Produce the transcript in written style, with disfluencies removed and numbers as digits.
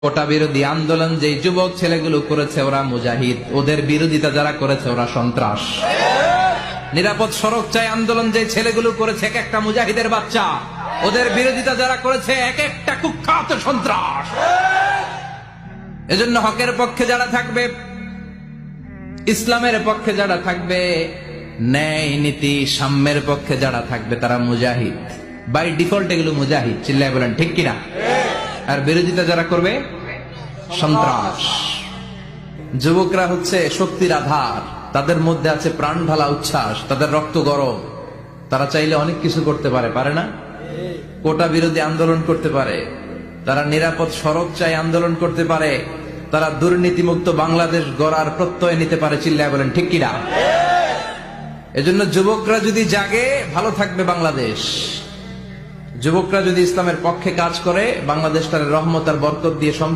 কোটা বিরোধী আন্দোলন যে যুবক ছেলেগুলো করেছে ওরা মুজাহিদ, ওদের বিরোধিতা যারা করেছে ওরা সন্ত্রাস। নিরাপদ সড়ক চাই আন্দোলন যে ছেলেগুলো করেছে এক একটা মুজাহিদের বাচ্চা, ওদের বিরোধিতা যারা করেছে এক একটা কুখ্যাত সন্ত্রাস। এজন্য হকের পক্ষে যারা থাকবে, ইসলামের পক্ষে যারা থাকবে, ন্যায় নীতি সাম্যের পক্ষে যারা থাকবে তারা মুজাহিদ। বাই ডিফল্ট এগুলো মুজাহিদ, চিল্লায় বলেন ঠিক কিনা? আর বিরোধিতা যারা করবে সন্ত্রাস। যুবকরা হচ্ছে শক্তির আধার, তাদের মধ্যে আছে প্রাণ ঢালা উচ্ছ্বাস, তাদের রক্ত গরম, তারা চাইলে অনেক কিছু করতে পারে, পারে না? কোটা বিরোধী আন্দোলন করতে পারে, তারা নিরাপদ সড়ক চাই আন্দোলন করতে পারে, তারা দুর্নীতিমুক্ত বাংলাদেশ গড়ার প্রত্যয় নিতে পারে, চিল্লায় বলেন ঠিক কিনা? এজন্য যুবকরা যদি জাগে ভালো থাকবে বাংলাদেশ। যুবকরা যদি ইসলামের পক্ষে কাজ করে বাংলাদেশটার রহমত আর বরকত দিয়ে